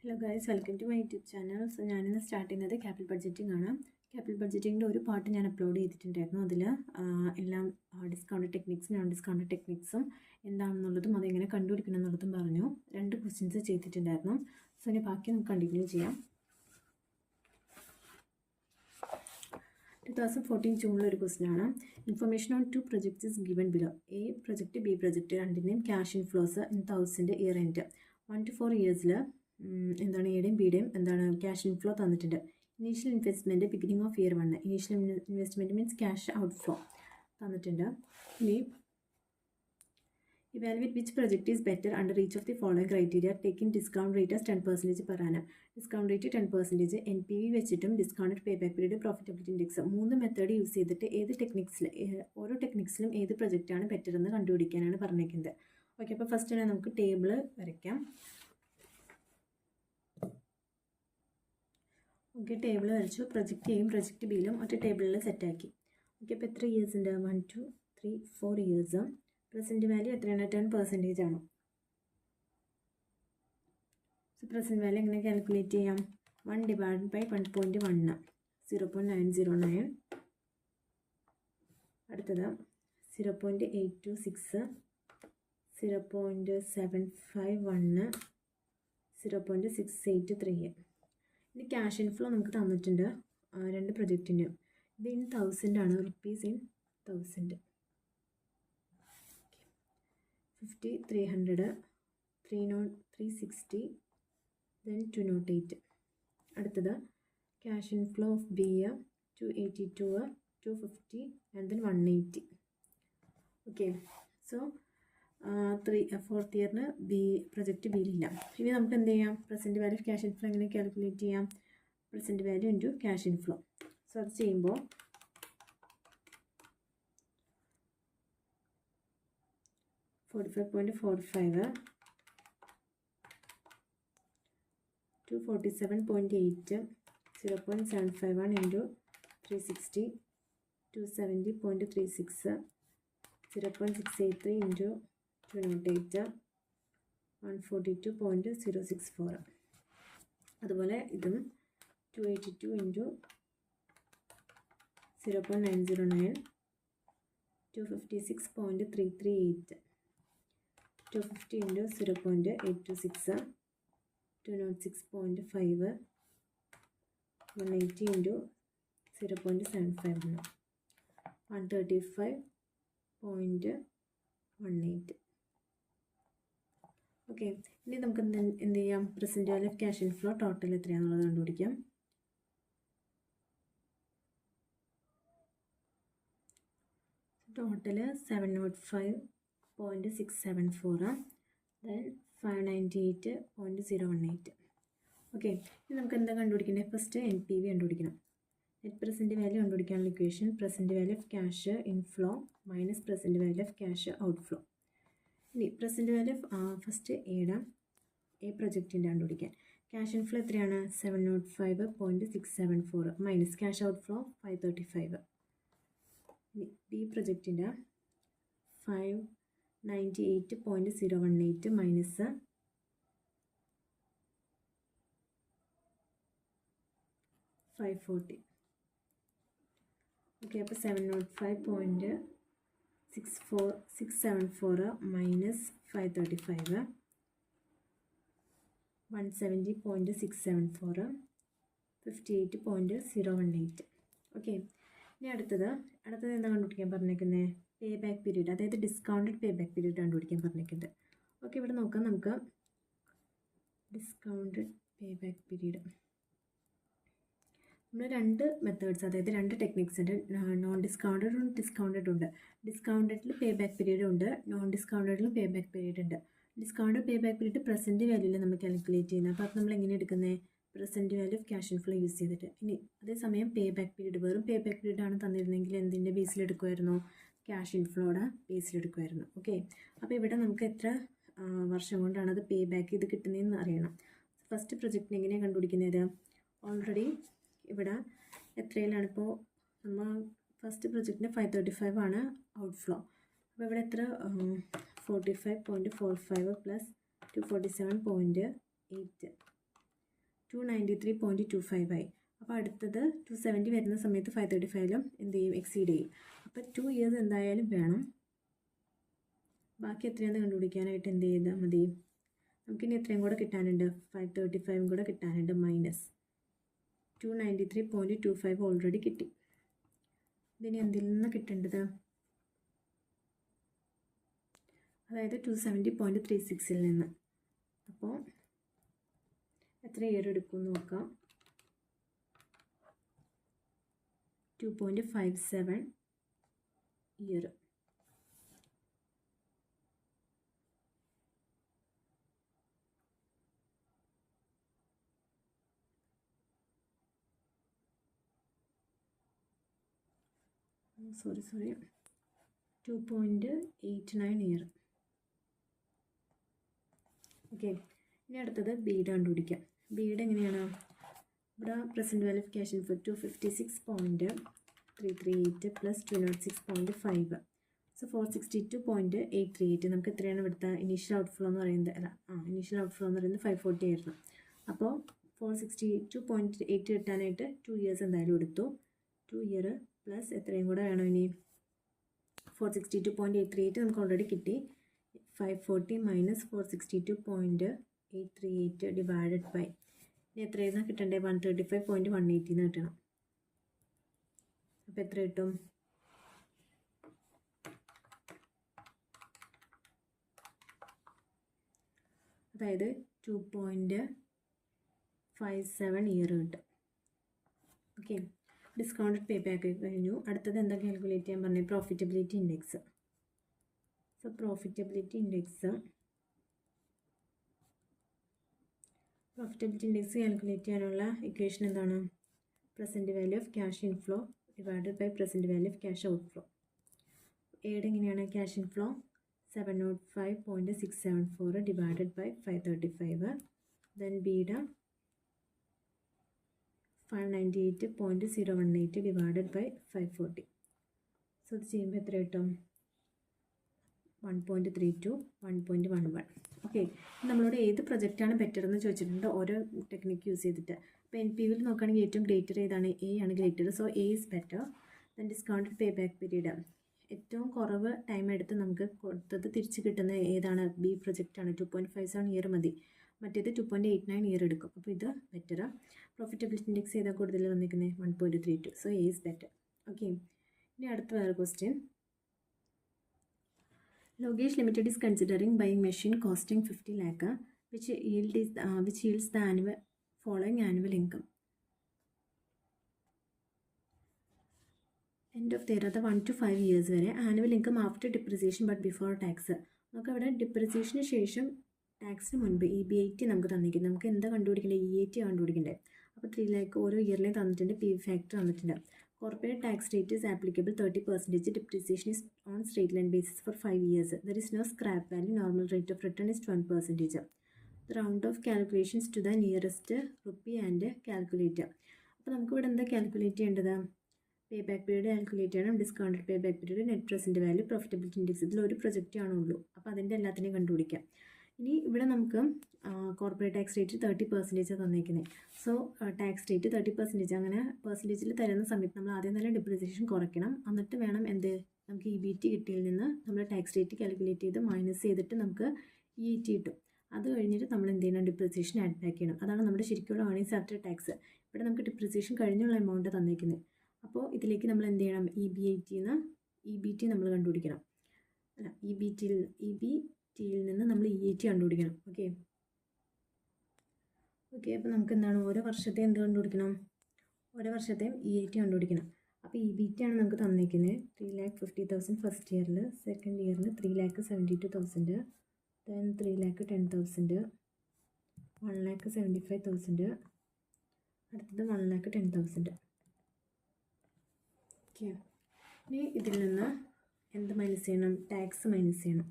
Hello guys, welcome to my YouTube channel. So ഞാനിന്ന് start ചെയ്യുന്നത് capital budgeting ആണ്. Capital ബഡ്ജറ്റിങ്ങിൻ്റെ ഒരു പാർട്ട് ഞാൻ അപ്ലോഡ് ചെയ്തിട്ടുണ്ടായിരുന്നു. അതിൽ എല്ലാം ഡിസ്കൗണ്ട് ടെക്നിക്സും നോൺ ഡിസ്കൗണ്ട് ടെക്നിക്സും എന്താണെന്നുള്ളതും അതെങ്ങനെ കണ്ടുപിടിക്കണം എന്നുള്ളതും പറഞ്ഞു. 2 ക്വസ്റ്റ്യൻസ് ചെയ്തിട്ടുണ്ടായിരുന്നു. സോ ഇനി ബാക്കി നമുക്ക് കണ്ടിന്യൂ ചെയ്യാം. 2014 ജൂണിലൊരു ക്വസ്റ്റ്യനാണ്. Information on 2 projects is given below. A project, B project രണ്ടിൻ്റെയും cash inflows in 1000 year end 1 to 4 ഇയേഴ്സിൽ എന്താണ് എയുടെയും ബിയുടെയും എന്താണ് ക്യാഷ് ഇൻഫ്ലോ തന്നിട്ടുണ്ട്. Initial investment beginning of year 1. Initial investment means cash outflow തന്നിട്ടുണ്ട്. ഇനി evaluate which project is better under each of the following criteria. Taking discount rate as 10% per annum. Discount rate 10%, NPV വെച്ചിട്ടും discounted pay back period, profitability index. 3 method use ചെയ്തിട്ട് ഓരോ ടെക്നിക്സിലും ഏത് പ്രൊജക്റ്റാണ് better എന്ന് കണ്ടുപിടിക്കാനാണ് പറഞ്ഞിരിക്കുന്നത്. Okay, അപ്പോൾ first തന്നെ നമുക്ക് table വരയ്ക്കാം. ഓക്കെ, ടേബിൾ വരച്ചു. പ്രൊജക്റ്റ് എയും പ്രൊജക്റ്റ് ബിയിലും ഒറ്റ ടേബിളിൽ സെറ്റാക്കി. ഓക്കെ, അപ്പോൾ എത്ര ഇയേഴ്സ് ഉണ്ട്? 1 2 3 4 ഇയേഴ്സ്. പ്രസൻറ്റ് വാല്യൂ എത്രയാണ്? 10% ആണ്. സോ പ്രസൻറ്റ് വാല്യൂ എങ്ങനെ കാൽക്കുലേറ്റ് ചെയ്യാം? 1 ഡിവൈഡ് ബൈ 1.1 0.909. അടുത്തത് 0.826, 0.751, 0.683. ഇനി ക്യാഷ് ഇൻഫ്ലോ നമുക്ക് തന്നിട്ടുണ്ട് 2 പ്രൊജക്റ്റിന്. ഇത് ഇൻ 1000 ആണ്, റുപ്പീസ് ഇൻ 1000. 50, 300, 360, then 208. അടുത്തത് cash inflow of B 282, 250 and then 180. Okay, so 4th ഇയറിന് പ്രൊജക്റ്റ് ബിയിലില്ല. ഇനി നമുക്ക് എന്ത് ചെയ്യാം? Present value of cash inflow എങ്ങനെ കാൽക്കുലേറ്റ് ചെയ്യാം? Present value into cash inflow. So അത് ചെയ്യുമ്പോൾ 45.45, 247.8, 0.751 ഇൻറ്റു 360, 270.36, 0.683 ഇൻറ്റു 208, 142.064. അതുപോലെ ഇതും 282 ഇൻറ്റു 0.909, 256.338, 250 ഇൻറ്റു 0.826, 206.5, 180 ഇൻറ്റു 0.751, 135.18. ഓക്കെ, ഇനി നമുക്ക് എന്ത് ചെയ്യാം? Present value of cash inflow total എത്രയാണെന്നുള്ളത് കണ്ടുപിടിക്കാം. Total 705.674, then 598.018. ഓക്കെ, ഇനി നമുക്ക് എന്താ കണ്ടുപിടിക്കേണ്ടത്? ഫസ്റ്റ് NPV കണ്ടുപിടിക്കണം. നെറ്റ് പ്രസൻറ്റ് വാല്യൂ കണ്ടുപിടിക്കാനുള്ള equation present value of cash inflow minus present value of cash outflow. ഇനി present value of first A പ്രൊജക്റ്റിൻ്റെ കണ്ടുപിടിക്കാൻ. ക്യാഷ് ഇൻഫ്ലോ എത്രയാണ്? 705.674 മൈനസ് ക്യാഷ് ഔട്ട്ഫ്ലോ 535. ബി പ്രൊജക്റ്റിൻ്റെ 598.018 മൈനസ് 540. ഓക്കെ, അപ്പോൾ 705.674 മൈനസ് 535, 170.674, 58.018. ഓക്കെ, ഇനി അടുത്തത് എന്താ കണ്ടുപിടിക്കാൻ പറഞ്ഞേക്കുന്നത്? പേ ബാക്ക് പീരീഡ്, അതായത് ഡിസ്കൗണ്ടഡ് പേ ബാക്ക് പീരീഡ് കണ്ടുപിടിക്കാൻ പറഞ്ഞേക്കുന്നത്. ഓക്കെ, ഇവിടെ നോക്കാം. നമുക്ക് ഡിസ്കൗണ്ടഡ് പേ ബാക്ക് പീരീഡ് നമ്മൾ 2 മെത്തേഡ്സ്, അതായത് 2 ടെക്നിക്സ് ഉണ്ട്. നോൺ ഡിസ്കൗണ്ടഡ് ഉണ്ട്, ഡിസ്കൗണ്ടഡ് ഉണ്ട്. ഡിസ്കൗണ്ടഡിൽ പേ ബാക്ക് പീരീഡ് ഉണ്ട്, നോൺ ഡിസ്കൗണ്ടഡിലും പേ ബാക്ക് പീരീഡ് ഉണ്ട്. Discounted pay back period present വാല്യൂവിൽ നമ്മൾ കാൽക്കുലേറ്റ് ചെയ്യുന്നത്. അപ്പോൾ അത് നമ്മൾ എങ്ങനെ എടുക്കുന്നത്? Present value of cash inflow use ചെയ്തിട്ട്. ഇനി അതേസമയം പേ ബാക്ക് പീരീഡ്, വെറും പേ ബാക്ക് പീരീഡ് ആണ് തന്നിരുന്നെങ്കിൽ എന്തിൻ്റെ ബേസിലെടുക്കുമായിരുന്നു? ക്യാഷ് ഇൻഫ്ലോയുടെ ബേസിലെടുക്കുമായിരുന്നു. ഓക്കെ, അപ്പോൾ ഇവിടെ നമുക്ക് എത്ര വർഷം കൊണ്ടാണ് അത് പേ ബാക്ക് ചെയ്ത് കിട്ടുന്നതെന്ന് അറിയണം. ഫസ്റ്റ് പ്രൊജക്റ്റിന് എങ്ങനെയാണ് കണ്ടുപിടിക്കുന്നത്? ഓൾറെഡി ഇവിടെ എത്രയിലാണ്? ഇപ്പോൾ നമ്മൾ ഫസ്റ്റ് പ്രൊജക്റ്റിന് 535 ആണ് ഔട്ട്ഫ്ലോ. അപ്പോൾ ഇവിടെ എത്ര? 45.45 പ്ലസ് 247.8 293.25 ആയി. അപ്പോൾ അടുത്തത് 270 വരുന്ന സമയത്ത് 535 എന്ത് ചെയ്യും, എക്സീഡ് ചെയ്യും. അപ്പോൾ 2 ഇയേഴ്സ് എന്തായാലും വേണം. ബാക്കി എത്രയാണെന്ന് കണ്ടുപിടിക്കാനായിട്ട് എന്ത് ചെയ്താൽ മതി, നമുക്കിനി എത്രയും കൂടെ കിട്ടാനുണ്ട്, 535 കൂടെ കിട്ടാനുണ്ട്. മൈനസ് 293.25 ഓൾറെഡി കിട്ടി. ഇതിന് എന്തിൽ നിന്ന് കിട്ടേണ്ടത്, അതായത് 270.36 നിന്ന്. അപ്പോൾ എത്ര ഇയർ എടുക്കും നോക്കാം. 2.57 ഇയർ. Sorry 2.89 year. ഓക്കെ, ഇനി അടുത്തത് ബീഡ് കണ്ടുപിടിക്കാം. ബീഡ് എങ്ങനെയാണ്, ഇവിടെ present value of cash inflow 256.338 plus 206.5, so 462.838. നമുക്ക് എത്രയാണ് ഇവിടുത്തെ ഇനീഷ്യൽ ഔട്ട്ഫ്ലോ എന്ന് പറയുന്നത്, ഇനീഷ്യൽ ഔട്ട്ഫ്ലോ എന്ന് പറയുന്നത് 540 ആയിരുന്നു. അപ്പോൾ 462.8 കിട്ടാനായിട്ട് 2 ഇയേഴ്സ് എന്തായാലും എടുത്തു. 2 ഇയർ പ്ലസ് എത്രയും കൂടെ വേണം ഇനി, 462.838 നമുക്ക് ഓൾറെഡി കിട്ടി. 540 മൈനസ് 462.838 ഡിവൈഡഡ് ബൈ, ഇനി എത്രയാണ് കിട്ടേണ്ടത്, 135.180 എന്ന് കിട്ടണം. അപ്പോൾ എത്ര കിട്ടും, അതായത് 2.57 ഇയർ കിട്ടും. ഓക്കെ, ഡിസ്കൗണ്ടഡ് പേ ബാക്ക് കഴിഞ്ഞു. അടുത്തത് എന്താ കാൽക്കുലേറ്റ് ചെയ്യാൻ പറഞ്ഞത്, profitability index. So profitability index calculate ചെയ്യാനുള്ള ഇക്വേഷൻ എന്താണ്, present value of cash inflow divided by present value of cash outflow. എയുടെ എങ്ങനെയാണ്, cash inflow 705.674 divided by 535, then ബിയുടെ 598.018 ഡിവൈഡഡ് ബൈ 540. സോ ഇത് ചെയ്യുമ്പോൾ എത്ര കിട്ടും, 1.32 1.11. ഓക്കെ, നമ്മളോട് ഏത് പ്രൊജക്റ്റാണ് ബെറ്റർ എന്ന് ചോദിച്ചിട്ടുണ്ട് ഓരോ ടെക്നിക്ക് യൂസ് ചെയ്തിട്ട്. അപ്പോൾ NPV നോക്കുകയാണെങ്കിൽ ഏറ്റവും ഗ്രേറ്റർ ഏതാണ്, എ ആണ് greater. So A is better. Then discounted pay back period, ഏറ്റവും കുറവ് ടൈം എടുത്ത് നമുക്ക് കൊടുത്തത് തിരിച്ച് കിട്ടുന്ന ഏതാണ്, ബി പ്രൊജക്റ്റാണ്. 2.57 ഇയർ മതി, മറ്റേത് 2.89 ഇയർ എടുക്കും. അപ്പോൾ ഇത് ബെറ്റർ. പ്രോഫിറ്റബിലിറ്റി ഇൻഡെക്സ് ഏതാ കൂടുതൽ വന്നിരിക്കുന്നത്, 1.32. So A is better. Okay, ഇനി അടുത്ത വേറെ question. Logesh Limited is considering buying machine costing 50 lakh, which yields the following annual income. End of there are the 1 to 5 years വരെ annual income after depreciation but before tax. നമുക്ക് അവിടെ ഡിപ്രിസിയേഷന് ശേഷം ടാക്സിന് മുൻപ് EBIT നമുക്ക് തന്നിരിക്കുന്നത്. നമുക്ക് എന്താ കണ്ടുപിടിക്കേണ്ടത്, EAT കണ്ടുപിടിക്കേണ്ടത്. അപ്പോൾ 3 lakh ഓരോ ഇയറിലേയും തന്നിട്ടുണ്ട്. PV ഫാക്ടർ തന്നിട്ടുണ്ട്. Corporate tax rate is applicable 30%. Depreciation is on straight line basis for 5 years. There is no scrap value. Normal rate of return is 12%. The round of calculations to the nearest rupee and calculator. അപ്പോൾ നമുക്ക് ഇവിടെ എന്താ calculate ചെയ്യേണ്ടത്, പേ back period calculate ചെയ്യണം, discounted pay back period, net present value, profitability index. ഇതിലൊരു project ആണുള്ളൂ. അപ്പോൾ അതിൻ്റെ എല്ലാത്തിനെയും കണ്ടുപിടിക്കാം. ഇനി ഇവിടെ നമുക്ക് കോർപ്പറേറ്റ് ടാക്സ് റേറ്റ് 30% തന്നിരിക്കുന്നത്. സോ ടാക്സ് റേറ്റ് 30%, അങ്ങനെ പെർസെൻറ്റേജിൽ തരുന്ന സമയത്ത് നമ്മൾ ആദ്യം തന്നെ ഡിപ്രിസിയേഷൻ കുറയ്ക്കണം. എന്നിട്ട് വേണം നമുക്ക് EBT കിട്ടിയതിൽ നിന്ന് നമ്മൾ ടാക്സ് റേറ്റ് കാൽക്കുലേറ്റ് ചെയ്ത് മൈനസ് ചെയ്തിട്ട് നമുക്ക് EAT കിട്ടും. അത് കഴിഞ്ഞിട്ട് നമ്മൾ എന്ത് ചെയ്യണം, ഡിപ്രിസിയേഷൻ ആഡ് ബാക്ക് ചെയ്യണം. അതാണ് നമ്മുടെ ശരിക്കുള്ള ഏർണിങ്സ് ആഫ്റ്റർ ടാക്സ്. ഇവിടെ നമുക്ക് ഡിപ്രിസിയേഷൻ കഴിഞ്ഞുള്ള എമൗണ്ട് തന്നിരിക്കുന്നത്. അപ്പോൾ ഇതിലേക്ക് നമ്മൾ എന്ത് ചെയ്യണം, EBT നമ്മൾ കണ്ടുപിടിക്കണം. അല്ല, EBTയിൽ നിന്ന് നമ്മൾ EAT കണ്ടുപിടിക്കണം. ഓക്കെ, അപ്പോൾ നമുക്ക് എന്താണ്, ഓരോ വർഷത്തെ എന്ത് കണ്ടുപിടിക്കണം, ഓരോ വർഷത്തെയും EAT കണ്ടുപിടിക്കണം. അപ്പോൾ EBT ആണ് നമുക്ക് തന്നിരിക്കുന്നത്. 3,50,000 ഫസ്റ്റ് ഇയറിൽ, സെക്കൻഡ് ഇയറിൽ 3,72,000, ദെൻ 3,10,000, 1,75,000, അടുത്തത് 1,10,000. ഓക്കെ, ഇനി ഇതിൽ നിന്ന് എന്ത് മൈനസ് ചെയ്യണം, ടാക്സ് മൈനസ് ചെയ്യണം.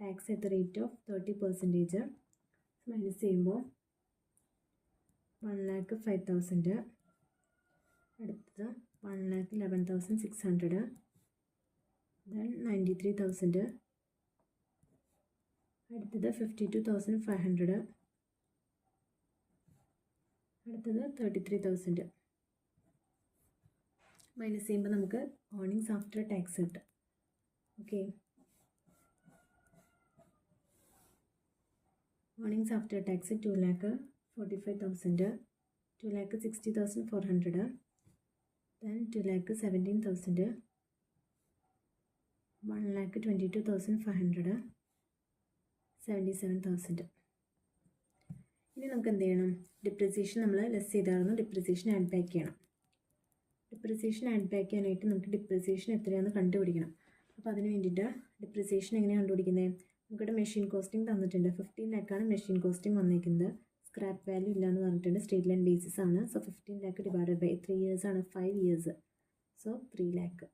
Tax at the rate of 30% minus ചെയ്യുമ്പോൾ 1,05,000, അടുത്തത് 1,11,600, ദെൻ 93,000, അടുത്തത് 52,500, അടുത്തത് 33,000 മൈനസ് ചെയ്യുമ്പോൾ നമുക്ക് ഏർണിങ്സ് ആഫ്റ്റർ ടാക്സ് കിട്ടും. Okay, earnings after tax 2,45,000, 2,60,400, then 2,17,000, 1,22,500, 77,000. ഇനി നമുക്ക് എന്ത് ചെയ്യണം? ഡിപ്രിസിയേഷൻ നമ്മൾ ലെസ് ചെയ്തായിരുന്നു, ഡിപ്രിസിയേഷൻ ആഡ് ബാക്ക് ചെയ്യണം. ഡിപ്രിസിയേഷൻ ആഡ് ബാക്ക് ചെയ്യാനായിട്ട് നമുക്ക് ഡിപ്രിസിയേഷൻ എത്രയാണെന്ന് കണ്ടുപിടിക്കണം. അപ്പോൾ അതിന് വേണ്ടിയിട്ട് ഡിപ്രിസിയേഷൻ എങ്ങനെയാണ് കണ്ടുപിടിക്കുന്നത്? നമുക്കിവിടെ മെഷീൻ കോസ്റ്റിംഗ് തന്നിട്ടുണ്ട്. 15 ലാക്കാണ് മെഷീൻ കോസ്റ്റിംഗ് വന്നിരിക്കുന്നത്. സ്ക്രാപ്പ് വാല്യൂ ഇല്ലയെന്ന് പറഞ്ഞിട്ടുണ്ട്. സ്ട്രേറ്റ് ലൈൻ ബേസിസ് ആണ്. So 15 lakh divided by 3 years ആണ്, 5 years. So 3 lakh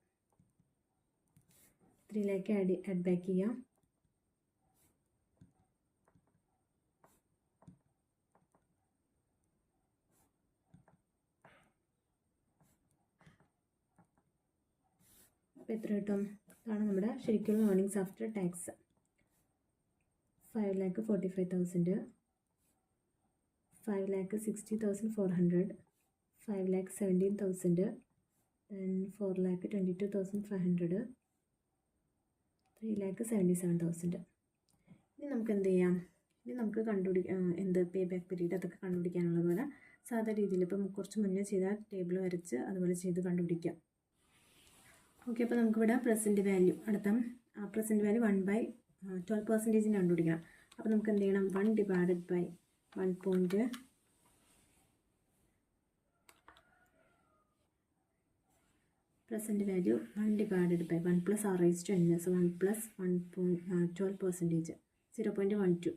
add back ചെയ്യാം. അപ്പോൾ എത്ര കിട്ടും? ഇതാണ് നമ്മുടെ ശരിക്കുള്ള ഏർണിങ്സ് ആഫ്റ്റർ ടാക്സ്. 5,45,000, 5,60,400, 5,17,000, then 4,22,500, 3,77,000. ഇനി നമുക്ക് എന്ത് ചെയ്യാം? ഇനി നമുക്ക് എന്ത് പേ ബാക്ക് പീരീഡ് അതൊക്കെ കണ്ടുപിടിക്കാനുള്ളത് പോലെ സാധാ രീതിയിൽ ഇപ്പം കുറച്ച് മുന്നേ ചെയ്ത ടേബിൾ വരച്ച് അതുപോലെ ചെയ്ത് കണ്ടുപിടിക്കാം. ഓക്കെ, അപ്പോൾ നമുക്കിവിടെ പ്രസൻറ്റ് വാല്യൂ പ്രസൻറ്റ് വാല്യൂ 1/12% കണ്ടുപിടിക്കണം. അപ്പോൾ നമുക്ക് എന്ത് ചെയ്യണം? 1 divided by 1. Present value 1 divided by 1 + r⁻n, so 1 + 1.12%, 0.12.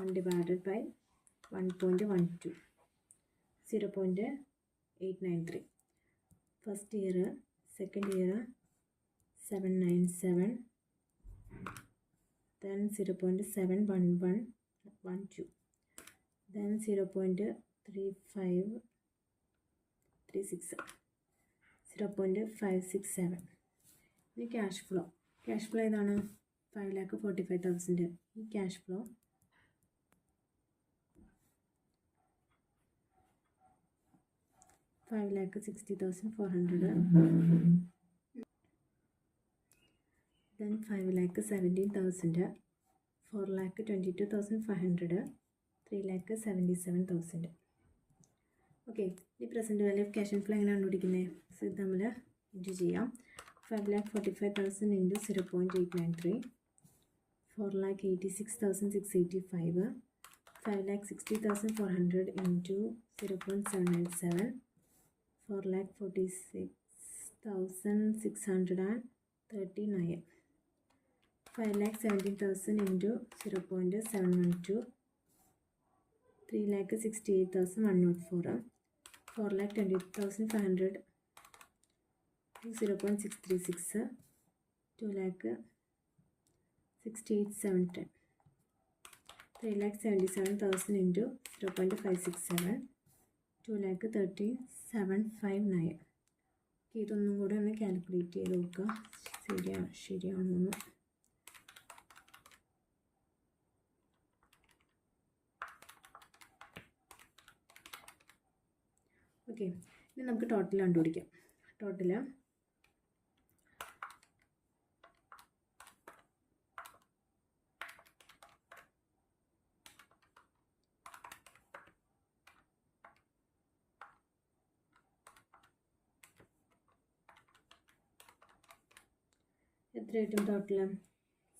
1 divided by 1.12, 0.893. First year, second year 797, then 0.71112, then 0.3536, 0.567. ഇനി ക്യാഷ് ഫ്ലോ ഏതാണ്? 5,45,000. ഈ ക്യാഷ് ഫ്ലോ 5,60,400, then 5,17,000, 4,22,500, 3,77,000. ഓക്കെ, ഈ present value of cash flow എങ്ങനെ കണ്ടുപിടിക്കുന്നത്? സോ ഇത് നമ്മൾ ഇൻറ്റു ചെയ്യാം. 5,45,000 ഇൻറ്റു 0.893, 4,86,685, 5,60,400 ഇൻറ്റു 0.797, 4,46,639, 5,17,000 ഇൻറ്റു 0.712, 3,68,104, 4,20,500 0.636, 2,68,710, 3,77,000 ഇൻറ്റു 0.567, 2,30,759. ഇതൊന്നും കൂടെ ഒന്ന് കാൽക്കുലേറ്റ് ചെയ്ത് നോക്കുക ശരിയാണെന്ന്. ഓക്കെ, ഇനി നമുക്ക് ടോട്ടൽ കണ്ടുപിടിക്കാം. ടോട്ടൽ എത്ര കിട്ടും? ടോട്ടൽ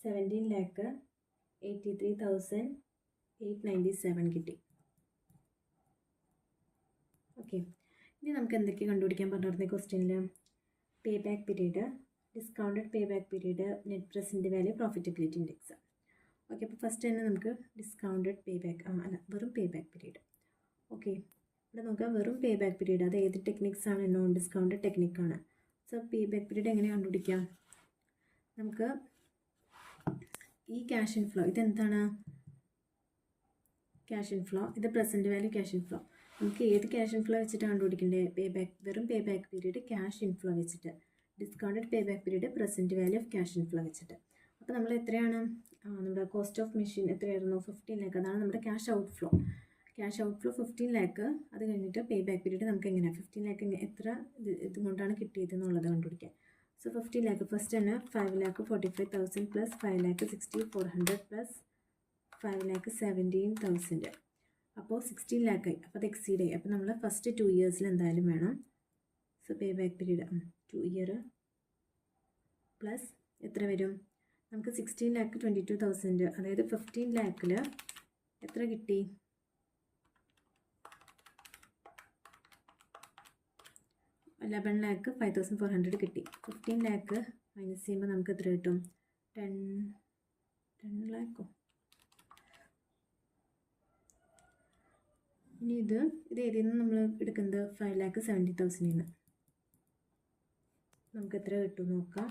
17,83,897 കിട്ടി. ഓക്കെ, ഇനി നമുക്ക് എന്തൊക്കെ കണ്ടുപിടിക്കാൻ പറഞ്ഞിരുന്ന ക്വസ്റ്റ്യനിൽ? പേ back period, discounted pay back period, net present value, profitability index. Okay, അപ്പോൾ ഫസ്റ്റ് തന്നെ നമുക്ക് ഡിസ്കൗണ്ടഡ് പേ ബാക്ക് വെറും പേ ബാക്ക് പീരീഡ്. ഓക്കെ, ഇവിടെ നോക്കാം. വെറും പേ ബാക്ക് പീരീഡ് അത് ഏത് ടെക്നിക്സാണ്? നോൺ ഡിസ്കൗണ്ടഡ് ടെക്നിക്കാണ്. സോ പേ ബാക്ക് പീരീഡ് എങ്ങനെ കണ്ടുപിടിക്കാം? നമുക്ക് ഈ ക്യാഷ് ഇൻഫ്ലോ ഇതെന്താണ്? ക്യാഷ് ഇൻഫ്ലോ, ഇത് പ്രസൻറ്റ് വാല്യൂ ക്യാഷ് ഇൻഫ്ലോ. നമുക്ക് ഏത് ക്യാഷ് ഇൻഫ്ലോ വെച്ചിട്ടാണ് കണ്ടുപിടിക്കേണ്ടത്? വെറും pay back period cash inflow വെച്ചിട്ട്, discounted pay back period present value of cash inflow വെച്ചിട്ട്. അപ്പോൾ നമ്മൾ എത്രയാണ്? നമ്മുടെ കോസ്റ്റ് ഓഫ് മെഷീൻ എത്രയായിരുന്നു? 15 ലാക്ക്. അതാണ് നമ്മുടെ cash out flow. Cash outflow 15 lakh. അത് കഴിഞ്ഞിട്ട് പേ ബാക്ക് പീരീഡ് നമുക്ക് എങ്ങനെയാണ് 15 ലാക്ക് എത്ര ഇതുകൊണ്ടാണ് കിട്ടിയത് എന്നുള്ളത് കണ്ടുപിടിക്കാം. സോ 15 ലാക്ക് ഫസ്റ്റ് തന്നെ 5,45,000 പ്ലസ് 5,60,400 പ്ലസ് 5,17,000. അപ്പോൾ 16 ലാക്കായി. അപ്പോൾ അത് എക്സീഡ് ആയി. അപ്പോൾ നമ്മൾ ഫസ്റ്റ് 2 ഇയേഴ്സിൽ എന്തായാലും വേണം. So pay back period 2 year plus എത്ര വരും നമുക്ക് 16,22,000. അതായത് 15 ലാക്കിൽ എത്ര കിട്ടി? 11,05,400 കിട്ടി. 15 ലാക്ക് മൈനസ് ചെയ്യുമ്പോൾ നമുക്ക് എത്ര കിട്ടും? 10 ലാക്കോ? ഇനി ഇത് ഏതിൽ നിന്ന് നമ്മൾ എടുക്കുന്നത്? 5,70,000 നിന്ന് നമുക്ക് എത്ര കിട്ടും നോക്കാം.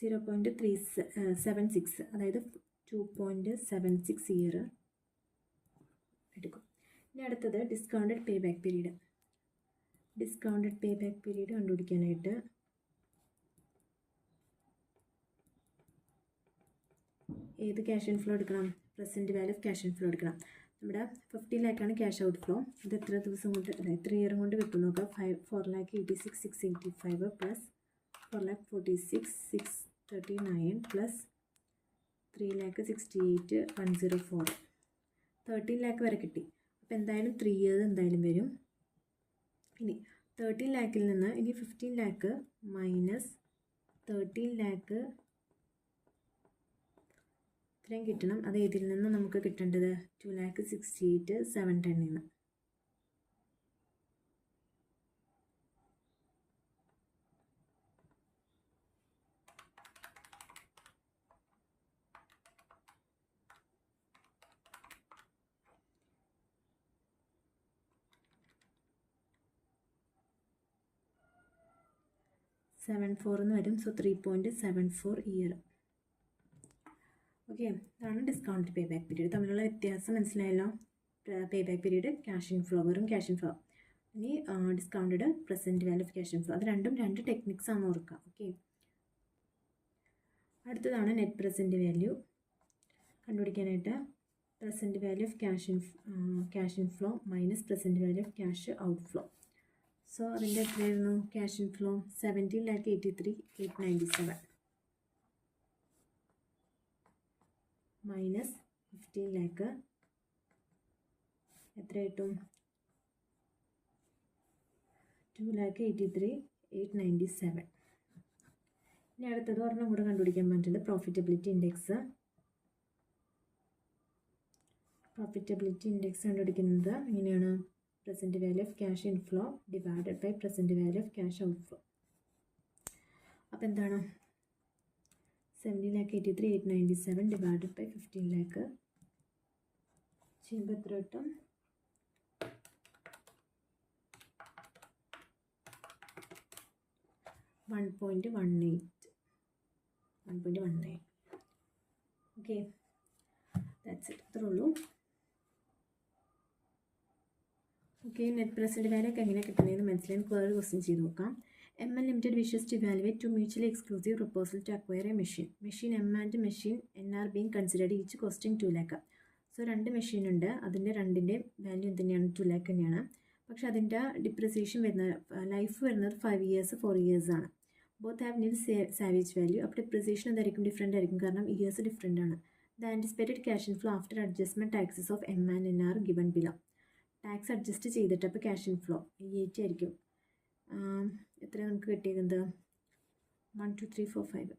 0.376 അതായത് 2.76 ഇയർ എടുക്കും. ഇനി അടുത്തത് discounted pay back period. Discounted pay back period കണ്ടുപിടിക്കാനായിട്ട് ഏത് ക്യാഷ് ഇൻഫ്ലോ എടുക്കണം? Present value of cash inflow എടുക്കണം. നമ്മുടെ 15 ലാക്കാണ് ക്യാഷ് ഔട്ട് ഫ്ലോ. ഇത് എത്ര ദിവസം കൊണ്ട് അതായത് 3 ഇയർ കൊണ്ട് കിട്ടും നോക്കാം. 4,86,685 പ്ലസ് 4,46,639 പ്ലസ് 3,68,104 13 ലാക്ക് വരെ കിട്ടി. അപ്പോൾ എന്തായാലും 3 ഇയേഴ്സ് എന്തായാലും വരും. ഇനി 13 ലാക്കിൽ നിന്ന് ഇനി 15 ലാക്ക് മൈനസ് 13 ലാക്ക് ഇത്രയും കിട്ടണം. അത് ഇതിൽ നിന്ന് നമുക്ക് കിട്ടേണ്ടത് 2,68,710 നിന്ന്. എന്ന് വരും. So 3.74 year. ഓക്കെ, ഇതാണ് ഡിസ്കൗണ്ട് പേ ബാക്ക് പീരീഡ്. തമ്മിലുള്ള വ്യത്യാസം മനസ്സിലായല്ലോ. Pay back period cash inflow, വെറും ക്യാഷ് ഇൻഫ്ലോ. ഇനി discounted present value of cash inflow. അത് രണ്ടും 2 ടെക്നിക്സ് ആണ് ഓർക്കുക. ഓക്കെ, അടുത്തതാണ് നെറ്റ് പ്രസൻറ്റ് വാല്യൂ കണ്ടുപിടിക്കാനായിട്ട്. Present value of cash inflow minus present value of cash out flow. So അതിൻ്റെ എത്രയായിരുന്നു? ക്യാഷ് ഇൻഫ്ലോ 17,83,897 മൈനസ് 15 ലാക്ക് എത്ര കിട്ടും? 2,83,897. ഇനി അടുത്തത് ഒരെണ്ണം കൂടെ കണ്ടുപിടിക്കാൻ പറ്റുന്നത് പ്രോഫിറ്റബിലിറ്റി ഇൻഡെക്സ്. പ്രോഫിറ്റബിലിറ്റി ഇൻഡെക്സ് കണ്ടുപിടിക്കുന്നത് എങ്ങനെയാണ്? Present value of cash inflow divided by present value of cash outflow. അപ്പോൾ എന്താണ്? 17,83,897 ഡിവൈഡഡ് ബൈ 15 ലാക്ക് ചെയ്യുമ്പോൾ എത്ര കിട്ടും? 1.18. Okay, that's it. അത്രേ ഉള്ളൂ. ഓക്കെ, നെറ്റ് പ്രസൻറ്റ് വാല്യൂ ഒക്കെ എങ്ങനെ കിട്ടുന്നതെന്ന് മനസ്സിലായി. നമുക്ക് വേറെ ക്വസ്റ്റ്യൻ ചെയ്ത് നോക്കാം. MN Limited wishes to evaluate 2 mutually exclusive proposals to acquire a machine. Machine M and machine N are being considered, each costing 2 lakh. So 2 machine ഉണ്ട്. അതിൻ്റെ രണ്ടിൻ്റെയും വാല്യൂ തന്നെയാണ് 2 lakh തന്നെയാണ്. പക്ഷെ അതിൻ്റെ ഡിപ്രിസിയേഷൻ വരുന്നത് ലൈഫ് വരുന്നത് 5 years 4 years ആണ്. Both have need savage value. അപ്പോൾ ഡിപ്രിസിയേഷൻ എന്തായിരിക്കും? ഡിഫറെൻ്റ് ആയിരിക്കും, കാരണം ഇയേഴ്സ് ഡിഫറെൻ്റ് ആണ്. The anticipated cash inflow after adjustment taxes of M and N are given below. Tax adjust ചെയ്തിട്ട് അപ്പോൾ ക്യാഷ് ഇൻഫ്ലോ 80 ആയിരിക്കും. എത്ര നമുക്ക് കിട്ടിയത്? 1 2 3 4 5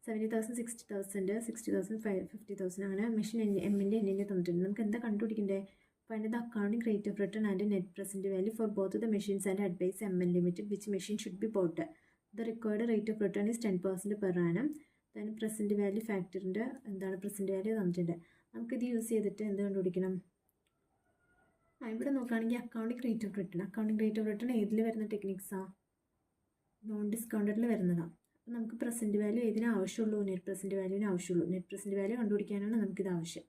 70,000 60,000 60,000 50,000 അങ്ങനെ മെഷീൻ എമ്മിൻ്റെ എന്നിൻ്റെ തന്നിട്ടുണ്ട്. നമുക്ക് എന്താ കണ്ടുപിടിക്കണ്ടേ? Find the accounting rate of return and net present value for both the machines and advise MN Limited which machine should be bought. The required rate of return is 10% per annum. Then present value ഫാക്ടറിൻ്റെ എന്താണ് present value തന്നിട്ടുണ്ട്. നമുക്കിത് use ചെയ്തിട്ട് എന്ത് കണ്ടുപിടിക്കണം? ഇവിടെ നോക്കുകയാണെങ്കിൽ accounting rate of return. Accounting rate of return ഏതിൽ വരുന്ന ടെക്നിക്സാണ്? നോൺ ഡിസ്കൗണ്ടഡിൽ വരുന്നതാണ്. അപ്പോൾ നമുക്ക് പ്രസൻറ്റ് വാല്യൂ ഏതിന് ആവശ്യമുള്ളൂ? നെറ്റ് പ്രസൻറ്റ് വാല്യൂവിന് ആവശ്യമുള്ളൂ. നെറ്റ് പ്രസൻറ്റ് വാല്യൂ കണ്ടുപിടിക്കാനാണ് നമുക്കിത് ആവശ്യം.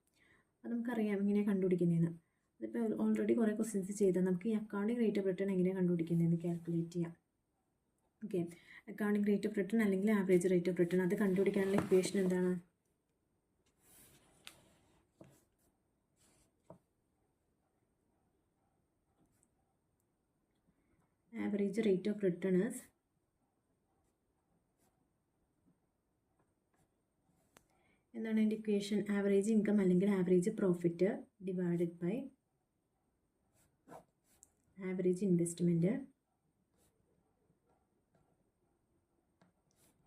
അത് നമുക്കറിയാം എങ്ങനെയാണ് കണ്ടുപിടിക്കുന്നതെന്ന്. അതിപ്പോൾ ഓൾറെഡി കുറേ ക്വസ്റ്റ്യൻസ് ചെയ്താൽ നമുക്ക് ഈ അക്കൗണ്ടിംഗ് റേറ്റ് ഓഫ് റിട്ടേൺ എങ്ങനെയാണ് കണ്ടുപിടിക്കുന്നതെന്ന് കാൽക്കുലേറ്റ് ചെയ്യാം. Okay, accounting rate of return അല്ലെങ്കിൽ ആവറേജ് റേറ്റ് ഓഫ് റിട്ടേൺ അത് കണ്ടുപിടിക്കാനുള്ള ഇക്വേഷൻ എന്താണ്? Average rate of return is എന്താണ് അതിൻ്റെ ഇക്വേഷൻ? ആവറേജ് ഇൻകം അല്ലെങ്കിൽ average profit divided by average investment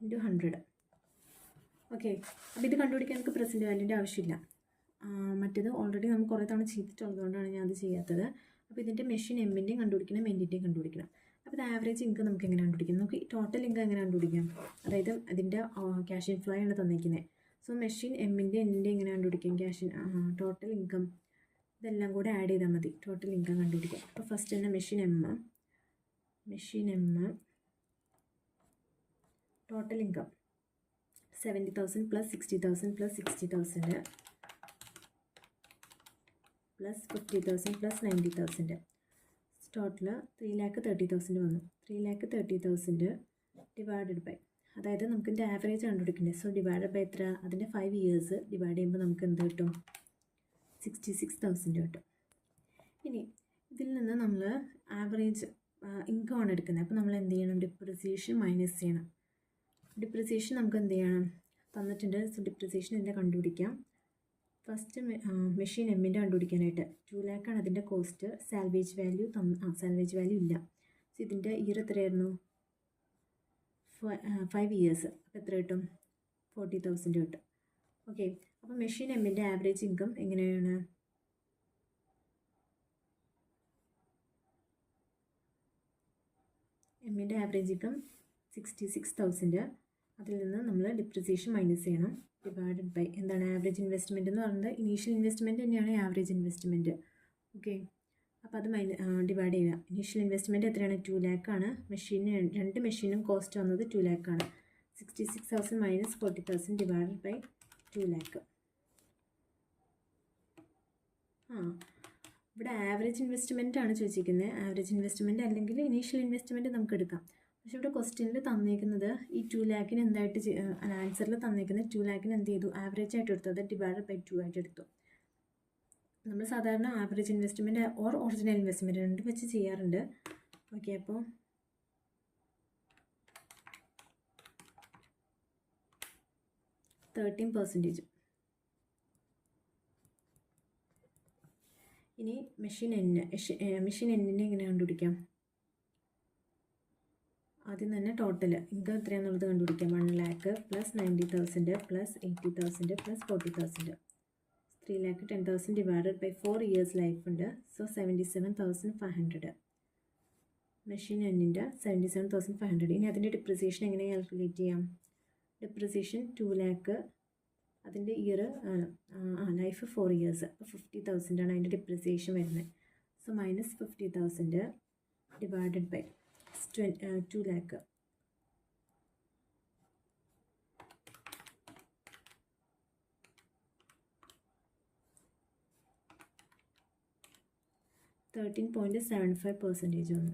into 100. Okay, അപ്പോൾ ഇത് കണ്ടുപിടിക്കാൻ നമുക്ക് പ്രസൻറ്റ് വാല്യൂൻ്റെ ആവശ്യമില്ല. മറ്റേത് ഓൾറെഡി നമുക്ക് കുറേ തവണ ചെയ്തിട്ടുള്ളതുകൊണ്ടാണ് ഞാൻ അത് ചെയ്യാത്തത്. അപ്പോൾ ഇതിൻ്റെ മെഷീൻ എമ്മിൻ്റെയും കണ്ടുപിടിക്കണം, എൻ്റിൻ്റെയും കണ്ടുപിടിക്കണം. അപ്പോൾ ഇത് ആവറേജ് ഇൻകം നമുക്ക് എങ്ങനെ കണ്ടുപിടിക്കാം? നമുക്ക് ടോട്ടൽ ഇൻകം എങ്ങനെ കണ്ടുപിടിക്കാം? അതായത് അതിൻ്റെ ക്യാഷ് ഇൻഫ്ലോ ആണ് തന്നിരിക്കുന്നത്. സോ മെഷീൻ എമ്മിൻ്റെ എൻ്റെ എങ്ങനെ കണ്ടുപിടിക്കാം? ടോട്ടൽ ഇൻകം ഇതെല്ലാം കൂടെ ആഡ് ചെയ്താൽ മതി ടോട്ടൽ ഇൻകം കണ്ടുപിടിക്കാം. അപ്പോൾ ഫസ്റ്റ് തന്നെ machine M total income 70,000 plus 60,000 plus 60,000 plus 50,000 plus 90,000 total 3,30,000 വന്നു. 3,30,000 ഡിവൈഡഡ് ബൈ, അതായത് നമുക്ക് ഇതിൻ്റെ ആവറേജ് കണ്ടുപിടിക്കേണ്ടത്. സോ ഡിവൈഡഡ് ബൈ എത്ര? അതിൻ്റെ 5 ഇയേഴ്സ് ഡിവൈഡ് ചെയ്യുമ്പോൾ നമുക്ക് എന്ത് കിട്ടും? 66,000 കിട്ടും. ഇനി ഇതിൽ നിന്ന് നമ്മൾ ആവറേജ് ഇൻകം ആണ് എടുക്കുന്നത്. അപ്പോൾ നമ്മൾ എന്ത് ചെയ്യണം? ഡിപ്രിസിയേഷൻ മൈനസ് ചെയ്യണം. ഡിപ്രിസിയേഷൻ നമുക്ക് എന്ത് ചെയ്യണം? തന്നിട്ടുണ്ട്. സോ ഡിപ്രിസിയേഷൻ ഇതിൻ്റെ കണ്ടുപിടിക്കാം. ഫസ്റ്റ് മെഷീൻ എമ്മിൻ്റെ കണ്ടുപിടിക്കാനായിട്ട് 2 lakh ആണ് അതിൻ്റെ cost. Salvage value salvage value ഇല്ല. സോ ഇതിൻ്റെ ഇയർ എത്രയായിരുന്നു? 5 ഇയേഴ്സ്. അപ്പോൾ എത്ര കിട്ടും? 40,000 കിട്ടും. ഓക്കെ, അപ്പോൾ മെഷീൻ എമ്മിൻ്റെ ആവറേജ് ഇൻകം എങ്ങനെയാണ്? എമ്മിൻ്റെ ആവറേജ് ഇൻകം 66,000. അതിൽ നിന്ന് നമ്മൾ ഡിപ്രിസിയേഷൻ മൈനസ് ചെയ്യണം. ഡിവൈഡഡ് ബൈ എന്താണ്? ആവറേജ് ഇൻവെസ്റ്റ്മെൻറ്റ് എന്ന് പറയുന്നത് ഇനീഷ്യൽ ഇൻവെസ്റ്റ്മെൻറ്റ് തന്നെയാണ് ആവറേജ് ഇൻവെസ്റ്റ്മെൻറ്റ്. ഓക്കെ, അപ്പോൾ അത് ഡിവൈഡ് ചെയ്യുക. ഇനീഷ്യൽ ഇൻവെസ്റ്റ്മെൻറ്റ് എത്രയാണ്? 2 lakh ആണ്. മെഷീന് 2 മെഷീനും കോസ്റ്റ് വന്നത് 2 lakh ആണ്. 66,000 മൈനസ് 40,000 ഡിവൈഡഡ് ബൈ 2 lakh. ഇവിടെ ആവറേജ് ഇൻവെസ്റ്റ്മെൻറ്റ് ആണ് ചോദിച്ചിരിക്കുന്നത്. ആവറേജ് ഇൻവെസ്റ്റ്മെൻറ്റ് അല്ലെങ്കിൽ ഇനീഷ്യൽ ഇൻവെസ്റ്റ്മെൻറ്റ് നമുക്ക് എടുക്കാം. പക്ഷേ ഇവിടെ ക്വസ്റ്റ്യനിൽ തന്നേക്കുന്നത് ഈ 2 lakh എന്തായിട്ട് ആൻസറിൽ തന്നേക്കുന്നത് 2 lakh എന്ത് ചെയ്തു? ആവറേജ് ആയിട്ട് എടുത്തു. അത് ഡിവൈഡഡ് ബൈ 2 ആയിട്ട് എടുത്തു. നമ്മൾ സാധാരണ average investment or original investment രണ്ടും വെച്ച് ചെയ്യാറുണ്ട്. ഓക്കെ, അപ്പോൾ 13%. ഇനി മെഷീൻ എന്നിനെ എങ്ങനെ കണ്ടുപിടിക്കാം? ആദ്യം തന്നെ ടോട്ടൽ ഇൻകം എത്രയാണെന്നുള്ളത് കണ്ടുപിടിക്കാം. 1 lakh plus 90,000 plus 80,000 plus 40,000. 3,10,000 divided by 4 years life ഉണ്ട്. സോ 77,500. മെഷീൻ എന്നിൻ്റെ 77,500. ഇനി അതിൻ്റെ ഡിപ്രിസിയേഷൻ എങ്ങനെ കാൽക്കുലേറ്റ് ചെയ്യാം? ഡിപ്രിസിയേഷൻ 2 lakh, അതിൻ്റെ ഇയർ ലൈഫ് 4 ഇയേഴ്സ്. അപ്പോൾ 50,000 ആണ് അതിൻ്റെ ഡിപ്രിസിയേഷൻ വരുന്നത്. So minus 50,000 divided by 2 lakh. %13.75% വന്നു.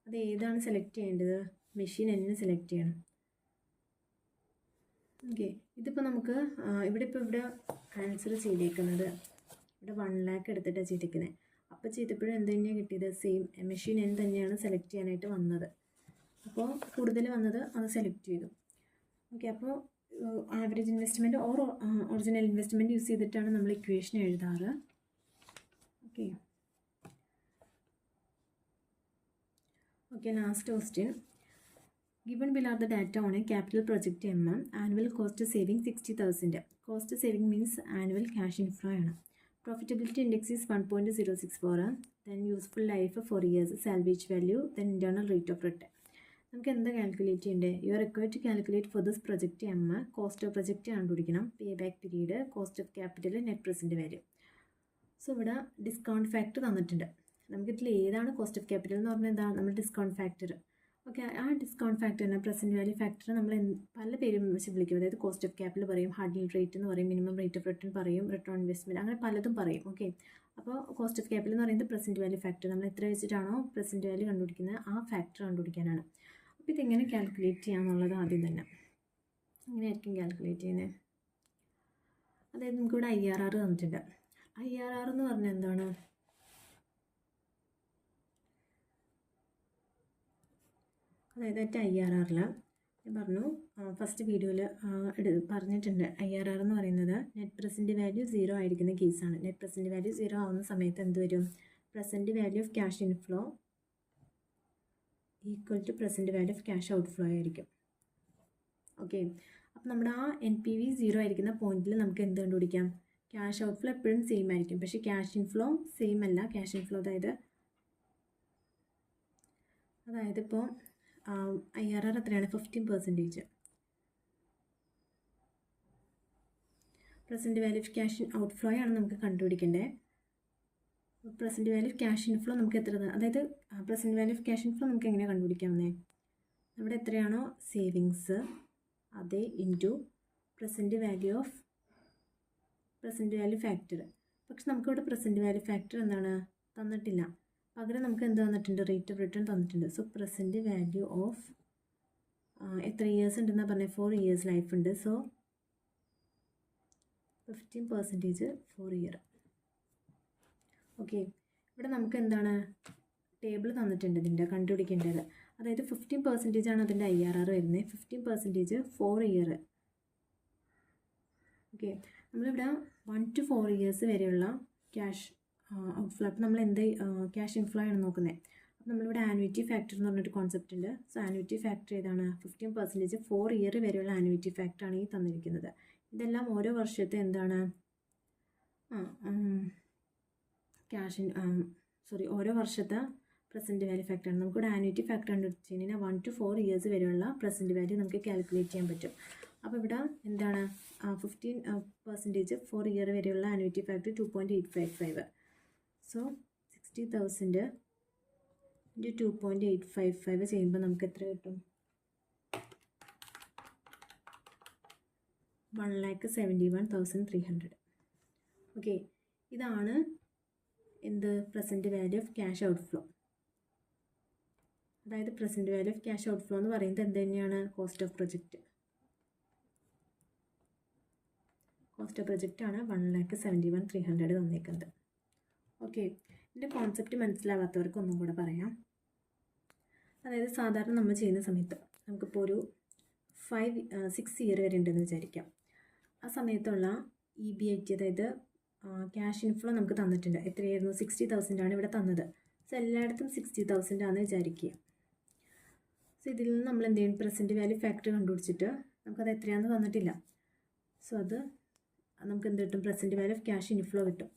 അത് ഏതാണ് സെലക്ട് ചെയ്യേണ്ടത്? മെഷീൻ എന്നിന് സെലക്ട് ചെയ്യണം. ഓക്കെ, ഇതിപ്പോൾ നമുക്ക് ഇവിടെ ആൻസർ ചെയ്തേക്കുന്നത് ഇവിടെ 1 lakh എടുത്തിട്ടാണ് ചെയ്തിരിക്കുന്നത്. അപ്പോൾ ചെയ്തപ്പോഴും എന്ത് തന്നെയാണ് കിട്ടിയത്? സെയിം മെഷീൻ എൻ തന്നെയാണ് സെലക്ട് ചെയ്യാനായിട്ട് വന്നത്. അപ്പോൾ കൂടുതൽ വന്നത് അത് സെലക്ട് ചെയ്തു. ഓക്കെ, അപ്പോൾ average investment or original investment use ചെയ്തിട്ടാണ് നമ്മൾ ഇക്വേഷൻ എഴുതാറ്. Okay, last question. Given below the data on a capital project M, annual cost saving 60,000. Cost saving means annual cash inflow ആണ്. Profitability index is 1.064. Then useful life 4 years. Salvage value. Then internal rate of return. നമുക്ക് എന്താ calculate ചെയ്യേണ്ടത്? You are required to calculate for this project M. Cost of project കണ്ടുപിടിക്കണം. Pay back period, cost of capital, net present value. So ഇവിടെ discount factor തന്നിട്ടുണ്ട്. നമുക്കിതിൽ ഏതാണ് cost of capital എന്ന് പറഞ്ഞാൽ എന്താണ്? നമ്മൾ ഡിസ്കൗണ്ട് ഫാക്ടർ. ഓക്കെ, ആ ഡിസ്കൗണ്ട് ഫാക്ടറിനെ പ്രസൻറ്റ് വാല്യൂ ഫാക്ടർ നമ്മൾ പല പേരും വെച്ച് വിളിക്കും. അതായത് കോസ്റ്റ് ഓഫ് ക്യാപിറ്റൽ പറയും, ഹാർഡിൽ റേറ്റ് എന്ന് പറയും, മിനിമം റേറ്റ് ഓഫ് റിട്ടേൺ പറയും, റിട്ടേൺ ഓൺ ഇൻവെസ്റ്റ്മെൻറ്റ്, അങ്ങനെ പലതും പറയും. ഓക്കെ, അപ്പോൾ കോസ്റ്റ് ഓഫ് ക്യാപിറ്റൽ എന്ന് പറയുന്നത് പ്രസൻറ്റ് വാല്യൂ ഫാക്ടർ. നമ്മൾ എത്ര വെച്ചിട്ടാണോ പ്രസൻറ്റ് വാല്യൂ കണ്ടുപിടിക്കുന്നത് ആ ഫാക്ടർ കണ്ടുപിടിക്കാനാണ്. അപ്പോൾ ഇതെങ്ങനെ കാൽക്കുലേറ്റ് ചെയ്യാമെന്നുള്ളത് ആദ്യം തന്നെ എങ്ങനെയായിരിക്കും കാൽക്കുലേറ്റ് ചെയ്യുന്നത്? അതായത് നമുക്കിവിടെ IRR തന്നിട്ടുണ്ട്. IRR എന്ന് പറഞ്ഞാൽ എന്താണ്? അതായത് IRRൽ ഞാൻ പറഞ്ഞു ഫസ്റ്റ് വീഡിയോയിൽ പറഞ്ഞിട്ടുണ്ട്. IRR എന്ന് പറയുന്നത് നെറ്റ് പ്രസൻറ്റ് വാല്യൂ 0 ആയിരിക്കുന്ന കേസാണ്. നെറ്റ് പ്രസൻറ്റ് വാല്യൂ 0 ആവുന്ന സമയത്ത് എന്ത് വരും? Present value of cash inflow equal to present value of cash outflow ആയിരിക്കും. ഓക്കെ, അപ്പോൾ നമ്മുടെ ആ NPV 0 ആയിരിക്കുന്ന പോയിന്റിൽ നമുക്ക് എന്ത് കണ്ടുപിടിക്കാം? ക്യാഷ് ഔട്ട്ഫ്ലോ എപ്പോഴും സെയിം ആയിരിക്കും, പക്ഷേ ക്യാഷ് ഇൻഫ്ലോ സെയിം അല്ല. ക്യാഷ് ഇൻഫ്ലോ അതായത് ഇപ്പോൾ IRR എത്രയാണ്? 15%. Present value of cash outflow ആണ് നമുക്ക് കണ്ടുപിടിക്കേണ്ടത്. Present value of cash inflow നമുക്ക് എത്ര, അതായത് present value of cash inflow നമുക്ക് എങ്ങനെ കണ്ടുപിടിക്കാമെന്നേ? നമ്മുടെ എത്രയാണോ സേവിങ്സ് അതേ ഇൻറ്റു പ്രസൻറ്റ് വാല്യൂ ഫാക്ടർ. പക്ഷെ നമുക്കിവിടെ പ്രസൻറ്റ് വാല്യൂ ഫാക്ടർ എന്താണ് തന്നിട്ടില്ല. പകരം നമുക്ക് എന്ത് തന്നിട്ടുണ്ട്? റേറ്റ് ഓഫ് റിട്ടേൺ തന്നിട്ടുണ്ട്. സോ പ്രസൻറ്റ് വാല്യൂ ഓഫ് എത്ര ഇയേഴ്സ് ഉണ്ടെന്നാണ് പറഞ്ഞത്? 4 years ലൈഫ് ഉണ്ട്. So 15% 4 year. ഓക്കെ, ഇവിടെ നമുക്ക് എന്താണ് ടേബിൾ തന്നിട്ടുണ്ട് ഇതിൻ്റെ കണ്ടുപിടിക്കേണ്ടത്. അതായത് 15% ആണ് അതിൻ്റെ IRR വരുന്നത്. 15% 4 year. ഓക്കെ, നമ്മളിവിടെ 1 to 4 years വരെയുള്ള ക്യാഷ് ഔട്ട്ഫ്ലോ. അപ്പോൾ നമ്മൾ എന്ത് ക്യാഷ് ഇൻഫ്ലോ ആണ് നോക്കുന്നത്. അപ്പോൾ നമ്മളിവിടെ ആനുവിറ്റി ഫാക്ടർ എന്ന് പറഞ്ഞൊരു കോൺസെപ്റ്റ് ഉണ്ട്. സോ ആനുവിറ്റി ഫാക്ടർ ഏതാണ്? 15% 4 year വരെയുള്ള ആനുവിറ്റി ഫാക്ടറാണ് ഈ തന്നിരിക്കുന്നത്. ഇതെല്ലാം ഓരോ വർഷത്തെ എന്താണ് ഓരോ വർഷത്തെ പ്രസൻറ്റ് വാല്യൂ ഫാക്ടറാണ്. നമുക്കിവിടെ ആനുവിറ്റി ഫാക്ടർ കണ്ടുപിടിച്ച് കഴിഞ്ഞാൽ 1 to 4 years വരെയുള്ള പ്രസൻറ്റ് വാല്യൂ നമുക്ക് കാൽക്കുലേറ്റ് ചെയ്യാൻ പറ്റും. അപ്പോൾ ഇവിടെ എന്താണ് 15% 4 year വരെയുള്ള ആനുവിറ്റി ഫാക്ടർ 2.855. സോ 60,000 ഇൻറ്റു 2.855 ചെയ്യുമ്പോൾ നമുക്ക് എത്ര കിട്ടും? 1,71,300. ഓക്കെ, ഇതാണ് എന്ത് present value of cash outflow. അതായത് present value of cash outflow എന്ന് പറയുന്നത് എന്ത് തന്നെയാണ്? Cost of project. Cost of പ്രൊജക്റ്റാണ് 1,71,300 തന്നേക്കുന്നത്. ഓക്കെ, ഇതിൻ്റെ കോൺസെപ്റ്റ് മനസ്സിലാവാത്തവർക്ക് ഒന്നും കൂടെ പറയാം. അതായത് സാധാരണ നമ്മൾ ചെയ്യുന്ന സമയത്ത് നമുക്കിപ്പോൾ ഒരു 6 year വരെ ഉണ്ടെന്ന് വിചാരിക്കാം. ആ സമയത്തുള്ള EBIT അതായത് ക്യാഷ് ഇൻഫ്ലോ നമുക്ക് തന്നിട്ടുണ്ട്. എത്രയായിരുന്നു? 60,000 ആണ് ഇവിടെ തന്നത്. സോ എല്ലായിടത്തും 60,000 ആണെന്ന് വിചാരിക്കുക. സോ ഇതിൽ നിന്ന് നമ്മൾ എന്ത് ചെയ്യും? പ്രസൻറ്റ് വാല്യൂ ഫാക്ടർ കണ്ടുപിടിച്ചിട്ട് നമുക്കത് എത്രയാണെന്ന് തന്നിട്ടില്ല. സോ അത് നമുക്ക് എന്ത് കിട്ടും? Present value of cash inflow കിട്ടും.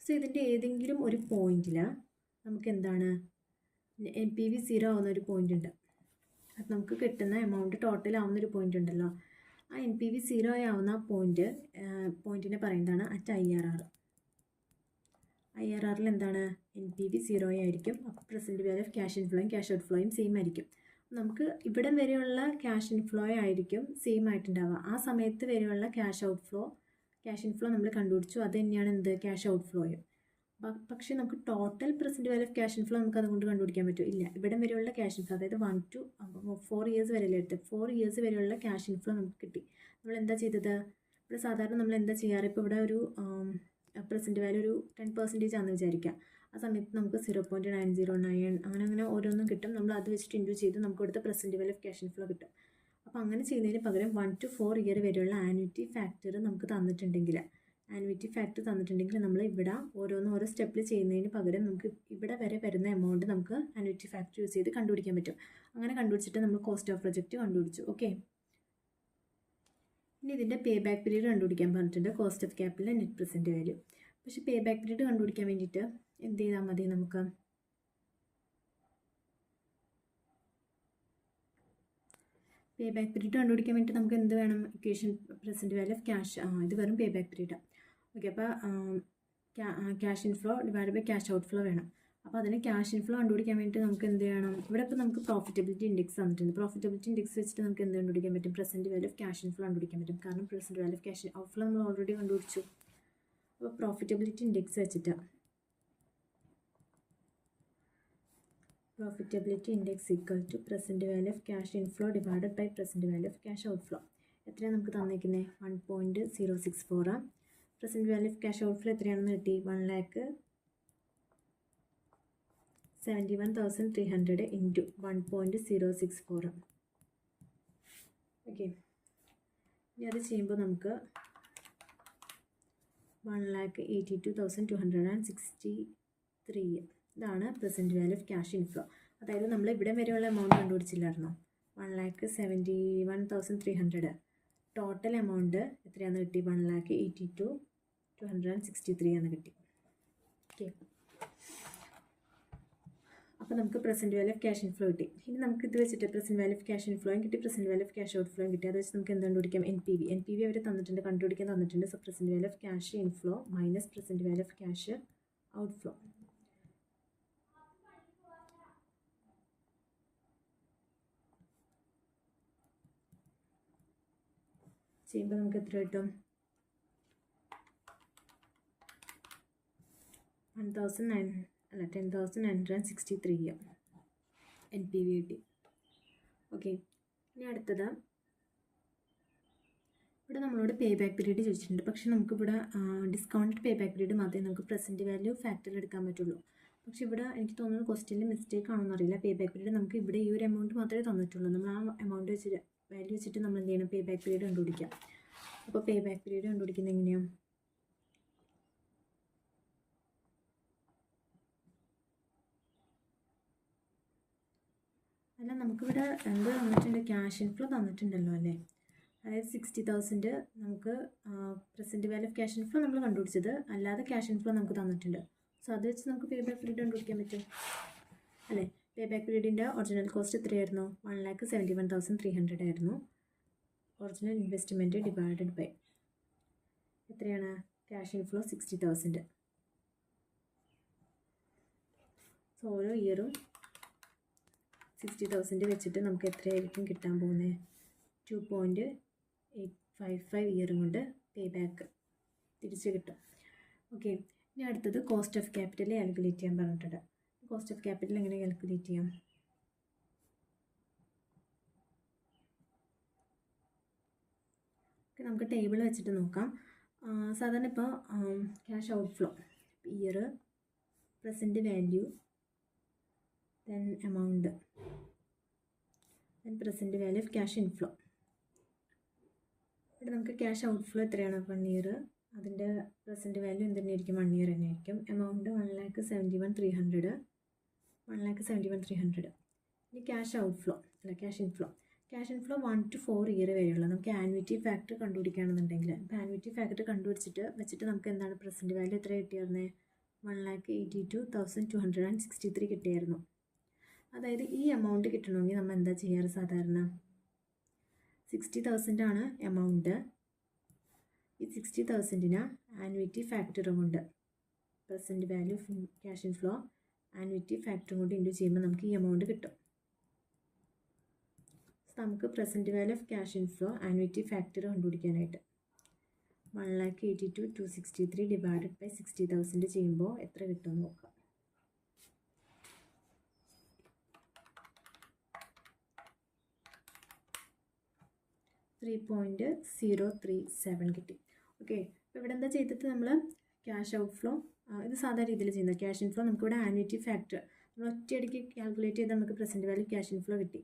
സോ ഇതിൻ്റെ ഏതെങ്കിലും ഒരു പോയിന്റിൽ നമുക്ക് എന്താണ് NPV 0 ആവുന്ന ഒരു പോയിന്റ് ഉണ്ട്. അത് നമുക്ക് കിട്ടുന്ന എമൗണ്ട് ടോട്ടൽ ആവുന്ന ഒരു പോയിന്റ് ഉണ്ടല്ലോ. ആ NPV 0 ആവുന്ന പോയിന്റിനെ പറയുന്നതാണ് അറ്റ് IRR. IRRൽ എന്താണ്? NPV 0 ആയിരിക്കും. അപ്പോൾ പ്രസൻറ്റ് വാല്യൂ ഓഫ് ക്യാഷ് ഇൻഫ്ലോയും ക്യാഷ് ഔട്ട്ഫ്ലോയും സെയിം ആയിരിക്കും. നമുക്ക് ഇവിടം വരെയുള്ള ക്യാഷ് ഇൻഫ്ലോ ആയിരിക്കും സെയിം ആയിട്ടുണ്ടാവുക. ആ സമയത്ത് വരെയുള്ള ക്യാഷ് ഇൻഫ്ലോ നമ്മൾ കണ്ടുപിടിച്ചു. അത് തന്നെയാണ് എന്ത്? ക്യാഷ് ഔട്ട്ഫ്ലോയും. പക്ഷേ നമുക്ക് total present value of cash inflow നമുക്ക് അതുകൊണ്ട് കണ്ടുപിടിക്കാൻ പറ്റും ഇല്ല. ഇവിടം വരെയുള്ള ക്യാഷ് ഇൻഫ്ലോ അതായത് 1 to 4 years വരെയല്ലേ എടുത്ത് 4 years വരെയുള്ള ക്യാഷ് ഇൻഫ്ലോ നമുക്ക് കിട്ടി. നമ്മൾ എന്താ ചെയ്തത്? ഇവിടെ സാധാരണ നമ്മൾ എന്താ ചെയ്യാറ്? ഇപ്പോൾ ഇവിടെ ഒരു പ്രസൻറ്റ് വാല്യൂ ഒരു 10% ആണെന്ന് വിചാരിക്കാം. ആ സമയത്ത് നമുക്ക് 0.909 അങ്ങനെ ഓരോന്നും കിട്ടും. നമ്മൾ അത് വെച്ചിട്ട് ഇൻഡ്യൂ ചെയ്ത് നമുക്ക് ഇവിടുത്തെ present value of cash inflow കിട്ടും. അപ്പോൾ അങ്ങനെ ചെയ്യുന്നതിന് പകരം 1 to 4 year വരെയുള്ള ആനുവിറ്റി ഫാക്ടർ നമുക്ക് തന്നിട്ടുണ്ടെങ്കിൽ നമ്മൾ ഇവിടെ ഓരോ സ്റ്റെപ്പിൽ ചെയ്യുന്നതിന് പകരം നമുക്ക് ഇവിടെ വരെ വരുന്ന എമൗണ്ട് നമുക്ക് ആനുവിറ്റി ഫാക്ടർ യൂസ് ചെയ്ത് കണ്ടുപിടിക്കാൻ പറ്റും. അങ്ങനെ കണ്ടുപിടിച്ചിട്ട് നമ്മൾ കോസ്റ്റ് ഓഫ് പ്രൊജക്റ്റ് കണ്ടുപിടിച്ചു. ഓക്കെ, ഇനി ഇതിൻ്റെ പേ ബാക്ക് പീരീഡ് കണ്ടുപിടിക്കാൻ പറഞ്ഞിട്ടുണ്ട്. Cost of capital net present value. പക്ഷേ പേ ബാക്ക് പീരീഡ് കണ്ടുപിടിക്കാൻ വേണ്ടിയിട്ട് എന്ത് ചെയ്താൽ മതി? നമുക്ക് പേ ബാക്ക് പീരീഡ് കണ്ടുപിടിക്കാൻ വേണ്ടിയിട്ട് നമുക്ക് എന്ത് വേണം? Equation present value of cash. ഇത് വെറും പേ ബാക്ക് പീരീഡ്. ഓക്കെ, അപ്പോൾ cash inflow divide by cash outflow വേണം. അപ്പോൾ അതിന് ക്യാഷ് ഇൻഫ്ലോ കണ്ടുപിടിക്കാൻ വേണ്ടി നമുക്ക് എന്ത് ചെയ്യണം? ഇവിടെ ഇപ്പോൾ നമുക്ക് പ്രോഫിറ്റബിലിറ്റി ഇൻഡെക്സ് തന്നിട്ടുണ്ട്. പ്രോഫിറ്റബിലിറ്റി ഇൻഡെക്സ് വെച്ചിട്ട് നമുക്ക് എന്ത് കണ്ടുപിടിക്കാൻ പറ്റും? Present value of cash inflow കണ്ടുപിടിക്കാൻ പറ്റും. കാരണം present value of cash outflow നമ്മൾ ഓൾറെഡി കണ്ടുപിടിച്ചു. അപ്പോൾ പ്രോഫിറ്റബിലിറ്റി ഇൻഡെക്സ് വെച്ചിട്ട് profitability index equal to present value of cash inflow divided by present value of cash outflow. എത്രയാണ് നമുക്ക് തന്നിരിക്കുന്നത്? 1.064. Present value of cash outflow എത്രയാണെന്ന് കിട്ടി? 71,300 ഇൻറ്റു 1.064. ഓക്കെ, ഇനി അത് ചെയ്യുമ്പോൾ നമുക്ക് 1,82,263 ഇതാണ് present value of cash inflow. അതായത് നമ്മൾ ഇവിടെ വരെയുള്ള എമൗണ്ട് കണ്ടുപിടിച്ചില്ലായിരുന്നോ, 1,71,300. ടോട്ടൽ എമൗണ്ട് എത്രയാണെന്ന് കിട്ടി? 1,82,263 എന്ന് കിട്ടി. ഓക്കെ, അപ്പോൾ നമുക്ക് present value of cash inflow കിട്ടി. ഇനി നമുക്ക് ഇത് വെച്ചിട്ട് പ്രസൻറ്റ് വാല്യൂ ഓഫ് ക്യാഷ് ഇൻഫ്ലോയും കിട്ടി, present value of cash out ഫ്ലോയും കിട്ടി. അത് വെച്ച് നമുക്ക് എന്ത് കണ്ടുപിടിക്കാം? എൻ പി വി അവർ തന്നിട്ടുണ്ട്, കണ്ടുപിടിക്കാൻ തന്നിട്ടുണ്ട്. So present value of cash inflow minus present value of cash out flow. ചെയ്യുമ്പോൾ നമുക്ക് എത്ര കിട്ടും? 10,963 എൻ പി വി കിട്ടി. ഓക്കെ, ഇനി അടുത്തത് ഇവിടെ നമ്മളോട് പേ ബാക്ക് പീരീഡ് ചോദിച്ചിട്ടുണ്ട്. പക്ഷേ നമുക്കിവിടെ ഡിസ്കൗണ്ടഡ് പേ ബാക്ക് പീരീഡ് മാത്രമേ നമുക്ക് പ്രസൻറ്റ് വാല്യൂ ഫാക്ടറിൽ എടുക്കാൻ പറ്റുള്ളൂ. പക്ഷേ ഇവിടെ എനിക്ക് തോന്നുന്നു ക്വസ്റ്റ്യനിൽ മിസ്റ്റേക്ക് ആണെന്ന് അറിയില്ല. പേ ബാക്ക് പീരീഡ് നമുക്ക് ഇവിടെ ഈ ഒരു എമൗണ്ട് മാത്രമേ തന്നിട്ടുള്ളൂ. നമ്മൾ ആ എമൗണ്ട് വെച്ചിട്ട് വാല്യൂ വെച്ചിട്ട് നമ്മൾ എന്ത് ചെയ്യണം? പേ ബാക്ക് പീരീഡ് കണ്ടുപിടിക്കാം. അപ്പോൾ പേ ബാക്ക് പീരീഡ് കണ്ടുപിടിക്കുന്നത് എങ്ങനെയാണ്? അല്ല, നമുക്കിവിടെ എന്ത് തന്നിട്ടുണ്ട്? ക്യാഷ് ഇൻഫ്ലോ തന്നിട്ടുണ്ടല്ലോ അല്ലേ? അതായത് 60,000 നമുക്ക് present value of cash inflow നമ്മൾ കണ്ടുപിടിച്ചത്, അല്ലാതെ ക്യാഷ് ഇൻഫ്ലോ നമുക്ക് തന്നിട്ടുണ്ട്. സോ അത് വെച്ച് നമുക്ക് പേ ബാക്ക് പീരീഡ് കണ്ടുപിടിക്കാൻ പറ്റും അല്ലേ? പേ ബാക്ക് പീരീഡിൻ്റെ ഒറിജിനൽ കോസ്റ്റ് എത്രയായിരുന്നു? 1,71,300 ആയിരുന്നു. ഒറിജിനൽ ഇൻവെസ്റ്റ്മെൻറ്റ് ഡിവൈഡഡ് ബൈ എത്രയാണ്? Cash inflow 60,000. സോ ഓരോ ഇയറും 60,000 വെച്ചിട്ട് നമുക്ക് എത്രയായിരിക്കും കിട്ടാൻ പോകുന്നത്? 2.855 ഇയറും കൊണ്ട് പേ ബാക്ക് തിരിച്ച് കിട്ടും. ഓക്കെ, ഇനി അടുത്തത് കോസ്റ്റ് ഓഫ് ക്യാപിറ്റൽ കാൽക്കുലേറ്റ് ചെയ്യാൻ പറഞ്ഞിട്ടുണ്ട്. കോസ്റ്റ് ഓഫ് ക്യാപിറ്റൽ എങ്ങനെ കാൽക്കുലേറ്റ് ചെയ്യാം? നമുക്ക് ടേബിൾ വെച്ചിട്ട് നോക്കാം. സാധാരണ ഇപ്പോൾ cash out flow year, present value, then amount, then present value of cash inflow. ഇവിടെ നമുക്ക് ക്യാഷ് ഔട്ട് ഫ്ലോ എത്രയാണ്? 1 ഇയർ. അതിൻ്റെ പ്രസൻറ്റ് വാല്യൂ എന്ത് തന്നെയായിരിക്കും? 1 ഇയർ തന്നെയായിരിക്കും. എമൗണ്ട് 1,71,300. 1,71,300. ഇനി ക്യാഷ് ഔട്ട് ഫ്ലോ അല്ല cash inflow. Cash inflow 1 to 4 year വരെയുള്ള നമുക്ക് ആനുവിറ്റി ഫാക്ടർ കണ്ടുപിടിക്കുകയാണെന്നുണ്ടെങ്കിൽ, ഇപ്പോൾ ആനുവിറ്റി ഫാക്ടർ കണ്ടുപിടിച്ചിട്ട് വെച്ചിട്ട് നമുക്ക് എന്താണ് പ്രസൻറ്റ് വാല്യൂ എത്ര കിട്ടിയായിരുന്നത്? 1,82,263 കിട്ടിയായിരുന്നു. അതായത് ഈ എമൗണ്ട് കിട്ടണമെങ്കിൽ നമ്മൾ എന്താ ചെയ്യാറ്? സാധാരണ 60,000 ആണ് എമൗണ്ട്. ഈ 60,000ന് ആനുവിറ്റി ഫാക്ടറും കൊണ്ട് present value cash inflow annuity ഫാക്ടറും കൊണ്ട് ഇൻറ്റു ചെയ്യുമ്പോൾ നമുക്ക് ഈ എമൗണ്ട് കിട്ടും. നമുക്ക് present value of cash inflow annuity factor കണ്ടുപിടിക്കാനായിട്ട് 1,82,263 ഡിവൈഡഡ് ബൈ 60,000 ചെയ്യുമ്പോൾ എത്ര കിട്ടുമെന്ന് നോക്കാം. 3.037 കിട്ടി. ഓക്കെ, അപ്പോൾ ഇവിടെ എന്താ ചെയ്തിട്ട് നമ്മൾ ക്യാഷ് ഔട്ട് ഫ്ലോ ഇത് സാധാരണ രീതിയിൽ ചെയ്യുന്നത്. ക്യാഷ് ഇൻഫ്ലോ നമുക്കിവിടെ ആനുവിറ്റി ഫാക്ടർ നമ്മൾ ഒറ്റയടിക്ക് കാൽക്കുലേറ്റ് ചെയ്താൽ നമുക്ക് പ്രസൻറ്റ് വാല്യൂ ക്യാഷ് ഇൻഫ്ലോ കിട്ടി.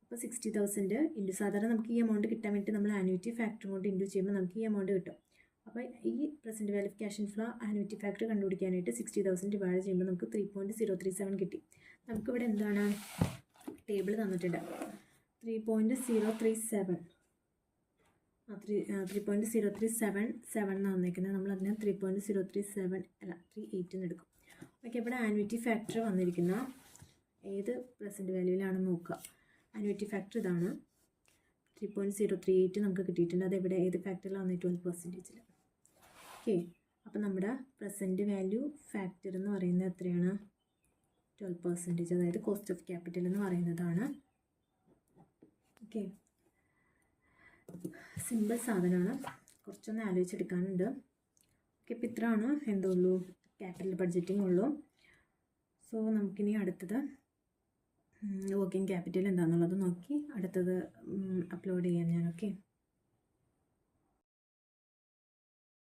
അപ്പോൾ 60,000 ഇൻറ്റു സാധാരണ നമുക്ക് ഈ എമൗണ്ട് കിട്ടാൻ വേണ്ടി നമ്മൾ ആനുവിറ്റി ഫാക്ടർ കൊണ്ട് ഇൻറ്റു ചെയ്യുമ്പോൾ നമുക്ക് ഈ എമൗണ്ട് കിട്ടും. അപ്പോൾ ഈ present value cash inflow annuity factor കണ്ടുപിടിക്കാനായിട്ട് 60,000 ഡിവൈഡ് ചെയ്യുമ്പോൾ നമുക്ക് 3.037 കിട്ടി. നമുക്കിവിടെ എന്താണ് ടേബിൾ തന്നിട്ടുണ്ട്? 3.037 3.0377 വന്നിരിക്കുന്നത്. നമ്മളതിനെ 3.037 അല്ല 38 എന്ന് എടുക്കും. ഓക്കെ, ഇവിടെ ആനുവിറ്റി ഫാക്ടർ വന്നിരിക്കുന്ന ഏത് പ്രസൻറ്റ് വാല്യൂവിലാണെന്ന് നോക്കുക. ആനുവിറ്റി ഫാക്ടർ ഇതാണ് 3.038 നമുക്ക് കിട്ടിയിട്ടുണ്ട്. അതെവിടെ ഏത് ഫാക്ടറിലാണ്? 12%. ഓക്കെ, അപ്പോൾ നമ്മുടെ പ്രസൻറ്റ് വാല്യൂ ഫാക്ടർ എന്ന് പറയുന്നത് എത്രയാണ്? 12%. അതായത് കോസ്റ്റ് ഓഫ് ക്യാപിറ്റൽ എന്ന് പറയുന്നതാണ്. ഓക്കെ, സിമ്പിൾ സാധനമാണ്, കുറച്ചൊന്ന് ആലോചിച്ചെടുക്കാനുണ്ട്. ഓക്കെ, ഇപ്പോൾ ഇത്രയാണ് എന്തുള്ളൂ ക്യാപിറ്റൽ ബഡ്ജറ്റിംഗ് ഉള്ളൂ. സോ നമുക്കിനി അടുത്തത് വർക്കിംഗ് ക്യാപിറ്റൽ എന്താണെന്നുള്ളത് നോക്കി അടുത്തത് അപ്ലോഡ് ചെയ്യാം ഞാൻ. ഓക്കെ.